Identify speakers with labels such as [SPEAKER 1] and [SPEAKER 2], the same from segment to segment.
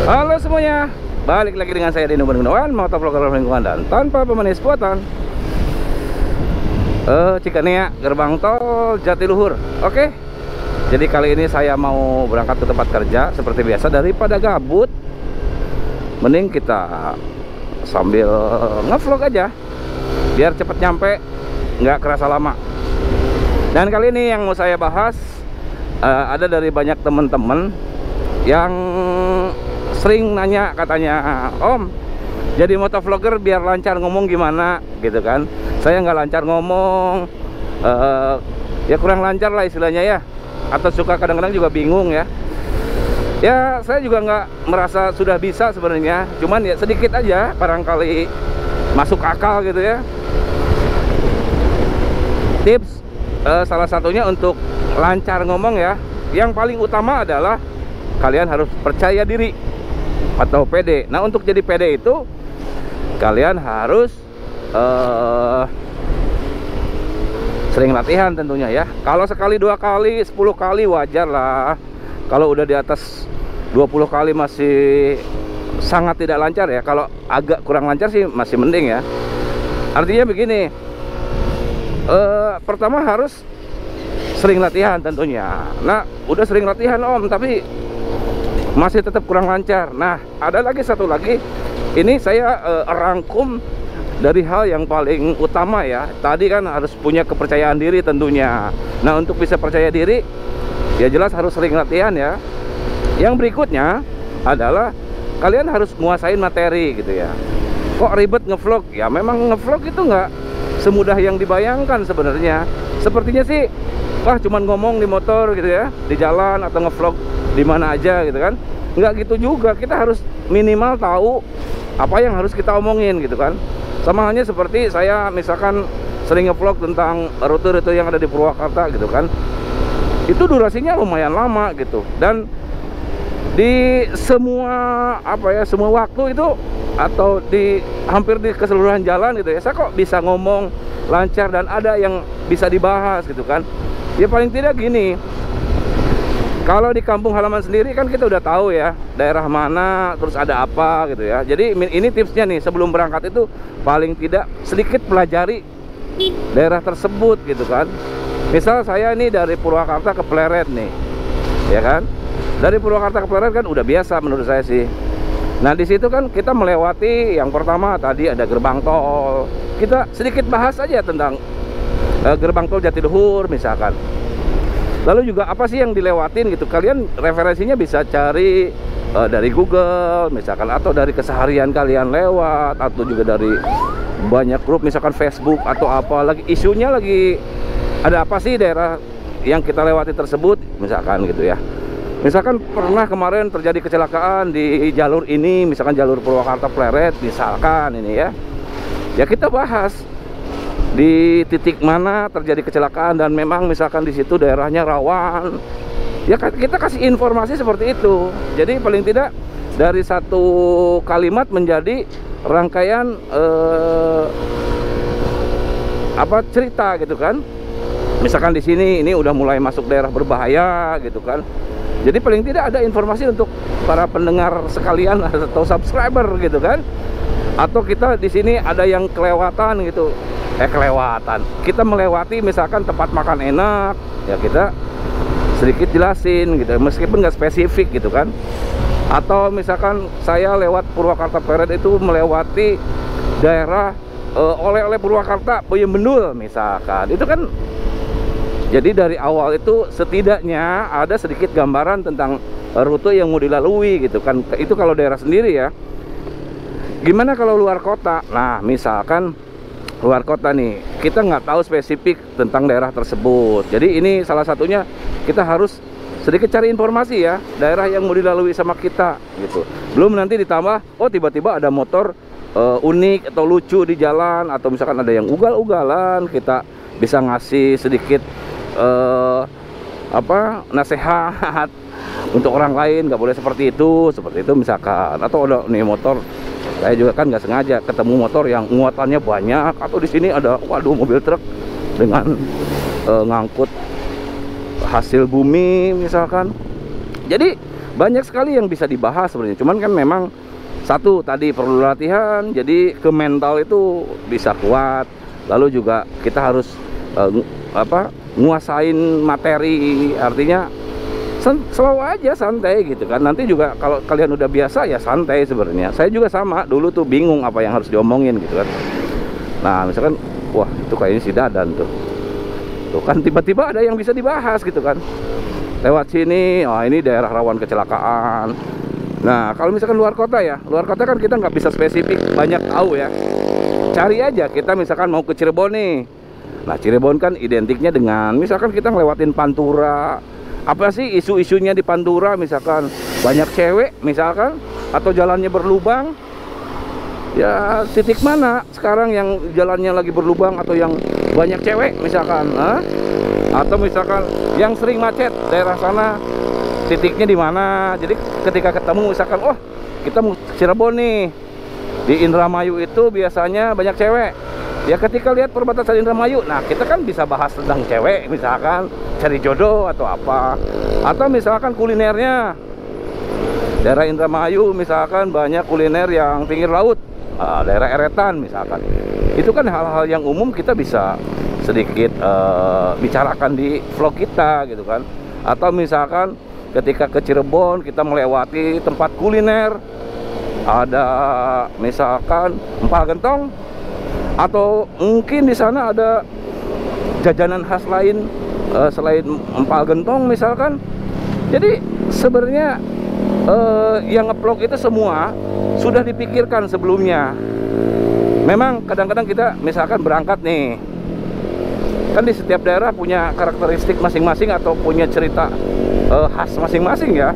[SPEAKER 1] Halo semuanya, balik lagi dengan saya Dino Gunawan, motovlogger lingkungan dan tanpa pemanis buatan. Cikanea, gerbang tol Jatiluhur. Oke, jadi kali ini saya mau berangkat ke tempat kerja seperti biasa. Daripada gabut, mending kita sambil ngevlog aja, biar cepet nyampe, nggak kerasa lama. Dan kali ini yang mau saya bahas, ada dari banyak teman-teman yang sering nanya, katanya, Om, jadi motovlogger biar lancar ngomong gimana gitu kan. Saya nggak lancar ngomong, ya kurang lancar lah istilahnya ya, atau suka kadang-kadang juga bingung ya. Ya saya juga nggak merasa sudah bisa sebenarnya, cuman ya sedikit aja barangkali masuk akal gitu ya. Tips salah satunya untuk lancar ngomong ya, yang paling utama adalah kalian harus percaya diri atau pede. Nah, untuk jadi pede itu kalian harus sering latihan tentunya ya. Kalau sekali, 2 kali, 10 kali wajar lah. Kalau udah di atas 20 kali masih sangat tidak lancar ya. Kalau agak kurang lancar sih masih mending ya. Artinya begini, pertama harus sering latihan tentunya. Nah, udah sering latihan Om, tapi masih tetap kurang lancar. Nah, ada lagi satu lagi. Ini saya rangkum dari hal yang paling utama ya. Tadi kan harus punya kepercayaan diri tentunya. Nah, untuk bisa percaya diri, ya jelas harus sering latihan ya. Yang berikutnya adalah kalian harus nguasain materi gitu ya. Kok ribet ngevlog? Ya memang ngevlog itu nggak semudah yang dibayangkan sebenarnya. Sepertinya sih, wah cuman ngomong di motor gitu ya, di jalan atau ngevlog di mana aja gitu kan. Nggak gitu juga, kita harus minimal tahu apa yang harus kita omongin gitu kan. Sama halnya seperti saya misalkan sering ngevlog tentang rute-rute yang ada di Purwakarta gitu kan. Itu durasinya lumayan lama gitu. Dan di semua semua waktu itu, atau di hampir di keseluruhan jalan gitu ya, saya kok bisa ngomong lancar dan ada yang bisa dibahas gitu kan. Ya paling tidak gini, kalau di kampung halaman sendiri kan kita udah tahu ya daerah mana, terus ada apa gitu ya. Jadi ini tipsnya nih, sebelum berangkat itu paling tidak sedikit pelajari daerah tersebut gitu kan. Misal saya ini dari Purwakarta ke Pleret nih, ya kan. Dari Purwakarta ke Pleret kan udah biasa menurut saya sih. Nah di situ kan kita melewati yang pertama tadi ada gerbang tol. Kita sedikit bahas aja tentang gerbang tol Jatiluhur misalkan. Lalu juga apa sih yang dilewatin gitu. Kalian referensinya bisa cari dari Google misalkan, atau dari keseharian kalian lewat, atau juga dari banyak grup misalkan Facebook atau apa lagi, isunya lagi ada apa sih daerah yang kita lewati tersebut misalkan gitu ya. Misalkan pernah kemarin terjadi kecelakaan di jalur ini, misalkan jalur Purwakarta Pleret misalkan ini ya. Ya kita bahas di titik mana terjadi kecelakaan dan memang misalkan di situ daerahnya rawan. Ya kita kasih informasi seperti itu. Jadi paling tidak dari satu kalimat menjadi rangkaian cerita gitu kan. Misalkan di sini ini udah mulai masuk daerah berbahaya gitu kan. Jadi paling tidak ada informasi untuk para pendengar sekalian atau subscriber gitu kan. Atau kita di sini ada yang kelewatan gitu. Kelewatan. Kita melewati misalkan tempat makan enak, ya kita sedikit jelasin gitu, meskipun nggak spesifik gitu kan. Atau misalkan saya lewat Purwakarta Pleret itu melewati daerah oleh-oleh Purwakarta Boyembendul misalkan. Itu kan jadi dari awal itu setidaknya ada sedikit gambaran tentang rute yang mau dilalui gitu kan. Itu kalau daerah sendiri ya. Gimana kalau luar kota? Nah misalkan luar kota nih, kita nggak tahu spesifik tentang daerah tersebut. Jadi ini salah satunya kita harus sedikit cari informasi ya, daerah yang mau dilalui sama kita gitu. Belum nanti ditambah, oh tiba-tiba ada motor unik atau lucu di jalan, atau misalkan ada yang ugal-ugalan, kita bisa ngasih sedikit nasihat untuk orang lain, nggak boleh seperti itu misalkan. Atau ada nih motor, saya juga kan nggak sengaja ketemu motor yang muatannya banyak, atau di sini ada mobil truk dengan ngangkut hasil bumi misalkan. Jadi banyak sekali yang bisa dibahas sebenarnya. Cuman kan memang satu tadi perlu latihan, jadi ke mental itu bisa kuat. Lalu juga kita harus nguasain materi, artinya slow aja, santai gitu kan. Nanti juga kalau kalian udah biasa ya santai sebenarnya. Saya juga sama, dulu tuh bingung apa yang harus diomongin gitu kan. Nah misalkan, wah itu kayaknya si Dadan tuh kan tiba-tiba ada yang bisa dibahas gitu kan. Lewat sini, oh ini daerah rawan kecelakaan. Nah kalau misalkan luar kota ya, luar kota kan kita nggak bisa spesifik banyak tahu ya. Cari aja, kita misalkan mau ke Cirebon nih. Nah Cirebon kan identiknya dengan misalkan kita ngelewatin Pantura. Apa sih isu-isunya di Pantura, misalkan banyak cewek misalkan, atau jalannya berlubang. Ya titik mana sekarang yang jalannya lagi berlubang atau yang banyak cewek misalkan, atau misalkan yang sering macet daerah sana, titiknya di mana. Jadi ketika ketemu misalkan, oh kita mau Cirebon nih, di Indramayu itu biasanya banyak cewek. Ya ketika lihat perbatasan Indramayu, nah kita kan bisa bahas tentang cewek, misalkan cari jodoh atau apa. Atau misalkan kulinernya, daerah Indramayu misalkan banyak kuliner yang pinggir laut, daerah Eretan misalkan. Itu kan hal-hal yang umum kita bisa sedikit bicarakan di vlog kita gitu kan. Atau misalkan ketika ke Cirebon kita melewati tempat kuliner, ada misalkan empal gentong, atau mungkin di sana ada jajanan khas lain selain empal gentong misalkan. Jadi sebenarnya yang nge-vlog itu semua sudah dipikirkan sebelumnya. Memang kadang-kadang kita misalkan berangkat nih, kan di setiap daerah punya karakteristik masing-masing atau punya cerita khas masing-masing ya.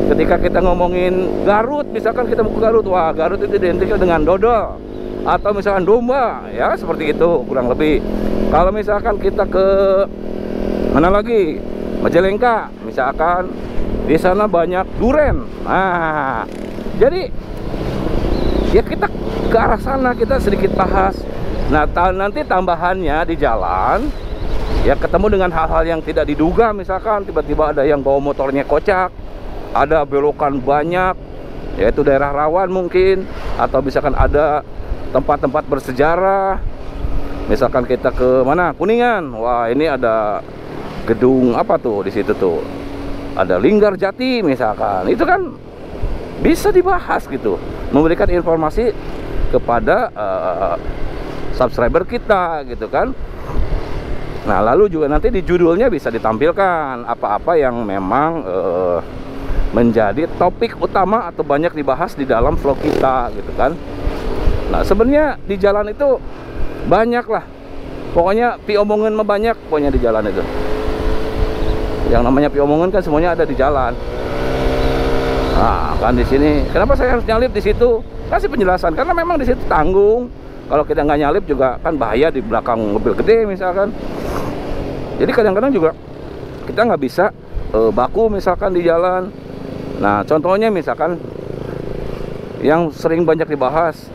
[SPEAKER 1] Ketika kita ngomongin Garut, misalkan kita mau ke Garut, wah Garut itu identiknya dengan dodol atau misalkan domba, ya seperti itu kurang lebih. Kalau misalkan kita ke mana lagi, Majalengka misalkan, di sana banyak duren. Nah jadi ya kita ke arah sana, kita sedikit bahas. Nah nanti tambahannya di jalan ya ketemu dengan hal-hal yang tidak diduga. Misalkan tiba-tiba ada yang bawa motornya kocak, ada belokan banyak, yaitu daerah rawan mungkin, atau misalkan ada tempat-tempat bersejarah. Misalkan kita ke mana, Kuningan, wah ini ada gedung apa tuh di situ tuh, ada Linggarjati misalkan. Itu kan bisa dibahas gitu, memberikan informasi kepada subscriber kita gitu kan. Nah lalu juga nanti di judulnya bisa ditampilkan apa-apa yang memang menjadi topik utama atau banyak dibahas di dalam vlog kita gitu kan. Nah sebenarnya di jalan itu banyak lah, pokoknya pi omongan mah banyak pokoknya di jalan itu. Yang namanya pi omongan kan semuanya ada di jalan. Nah kan di sini kenapa saya harus nyalip di situ, kasih penjelasan karena memang di situ tanggung. Kalau kita nggak nyalip juga kan bahaya di belakang mobil gede misalkan. Jadi kadang-kadang juga kita nggak bisa baku misalkan di jalan. Nah contohnya misalkan yang sering banyak dibahas,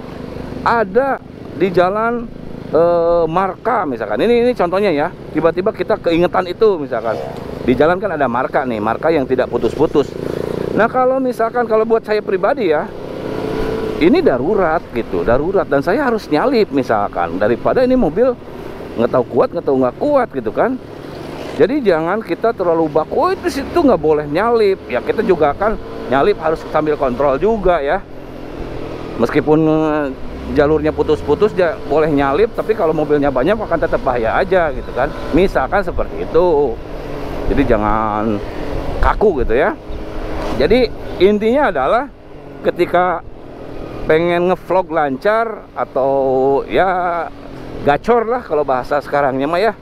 [SPEAKER 1] ada di jalan marka misalkan. Ini contohnya ya, tiba-tiba kita keingetan itu misalkan. Di jalan kan ada marka nih, marka yang tidak putus-putus. Nah kalau misalkan kalau buat saya pribadi ya, ini darurat gitu, darurat, dan saya harus nyalip misalkan, daripada ini mobil nggak tahu kuat nggak tahu nggak kuat gitu kan. Jadi jangan kita terlalu baku, oh itu situ nggak boleh nyalip. Ya kita juga kan nyalip harus sambil kontrol juga ya. Meskipun jalurnya putus-putus ya boleh nyalip, tapi kalau mobilnya banyak akan tetap bahaya aja gitu kan. Misalkan seperti itu. Jadi jangan kaku gitu ya. Jadi intinya adalah ketika pengen ngevlog lancar atau ya gacor lah kalau bahasa sekarangnya mah ya.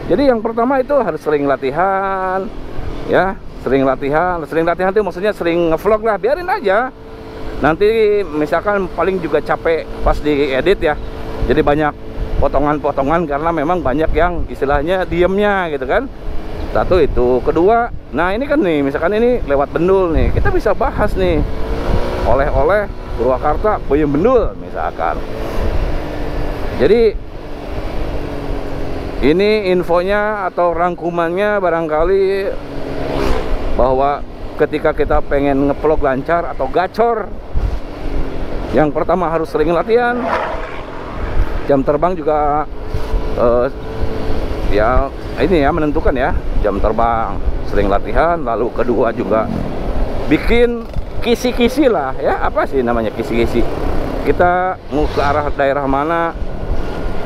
[SPEAKER 1] Jadi yang pertama itu harus sering latihan ya, sering latihan itu maksudnya sering ngevlog lah, biarin aja. Nanti misalkan paling juga capek pas diedit ya. Jadi banyak potongan-potongan karena memang banyak yang istilahnya diemnya gitu kan. Satu itu, kedua, nah ini kan nih misalkan ini lewat Bendul nih, kita bisa bahas nih oleh-oleh Purwakarta, Puyem Bendul misalkan. Jadi ini infonya atau rangkumannya barangkali bahwa ketika kita pengen ngevlog lancar atau gacor, yang pertama harus sering latihan. Jam terbang juga ya ini ya menentukan ya, jam terbang, sering latihan. Lalu kedua juga bikin kisi-kisi lah ya, apa sih namanya kisi-kisi, kita mau ke arah daerah mana,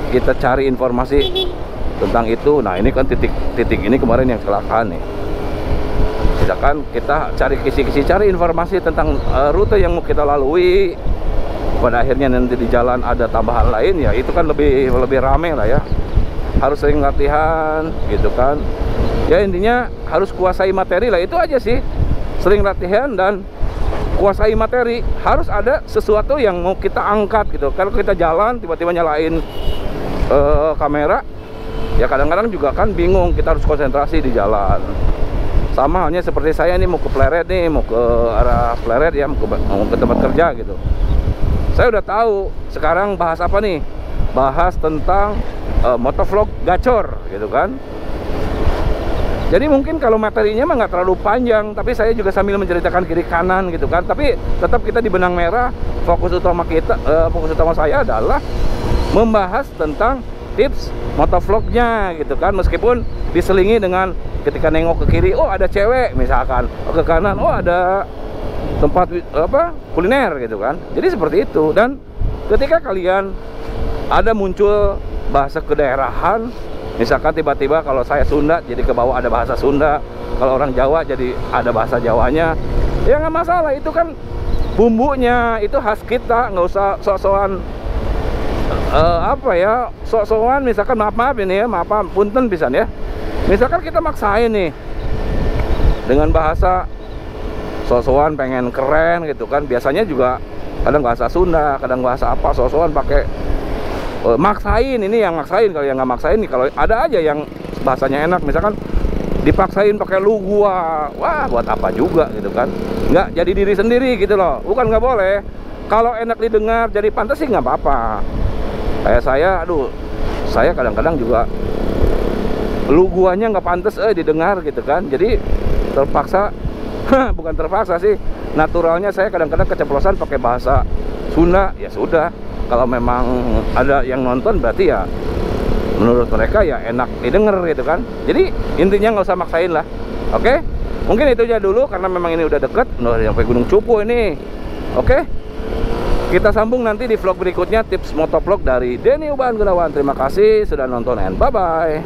[SPEAKER 1] kita cari informasi tentang itu. Nah ini kan titik ini kemarin yang kecelakaan nih, misalkan kita cari kisi-kisi, cari informasi tentang rute yang mau kita lalui. Pada akhirnya nanti di jalan ada tambahan lain, ya itu kan lebih rame lah ya. Harus sering latihan gitu kan. Ya intinya harus kuasai materi lah, itu aja sih. Sering latihan dan kuasai materi. Harus ada sesuatu yang mau kita angkat gitu. Kalau kita jalan tiba-tiba nyalain kamera, ya kadang-kadang juga kan bingung, kita harus konsentrasi di jalan. Sama halnya seperti saya nih, mau ke Pleret nih, mau ke arah Pleret ya, mau ke tempat kerja gitu. Saya udah tahu sekarang bahas apa nih, bahas tentang motovlog gacor gitu kan. Jadi mungkin kalau materinya mah nggak terlalu panjang, tapi saya juga sambil menceritakan kiri kanan gitu kan. Tapi tetap kita di benang merah, fokus utama saya adalah membahas tentang tips motovlognya gitu kan. Meskipun diselingi dengan ketika nengok ke kiri, oh ada cewek misalkan, oh, ke kanan, oh ada tempat apa kuliner gitu kan. Jadi seperti itu. Dan ketika kalian ada muncul bahasa kedaerahan, misalkan tiba-tiba kalau saya Sunda jadi ke bawah ada bahasa Sunda, kalau orang Jawa jadi ada bahasa Jawanya, ya nggak masalah. Itu kan bumbunya, itu khas kita, nggak usah sok-sokan apa ya, sok-sokan misalkan maaf ini ya, maaf punten pisan ya. Misalkan kita maksain nih dengan bahasa sok-sokan pengen keren gitu kan. Biasanya juga kadang bahasa Sunda, kadang bahasa apa, sok-sokan pakai maksain. Ini yang maksain. Kalau yang nggak maksain nih, kalau ada aja yang bahasanya enak, misalkan dipaksain pakai lu gua, wah buat apa juga gitu kan. Nggak jadi diri sendiri gitu loh. Bukan nggak boleh, kalau enak didengar jadi pantas sih nggak apa-apa. Kayak saya, aduh, saya kadang-kadang juga lu guanya nggak pantas didengar gitu kan. Jadi terpaksa bukan terpaksa sih, naturalnya saya kadang-kadang keceplosan pakai bahasa Sunda. Ya sudah, kalau memang ada yang nonton berarti ya menurut mereka ya enak didengar gitu kan. Jadi intinya nggak usah maksain lah. Oke, mungkin itu aja dulu karena memang ini udah deket, udah sampai Gunung Cupu ini. Oke, kita sambung nanti di vlog berikutnya, tips motovlog dari Denny Uban Gunawan. Terima kasih sudah nonton and bye bye.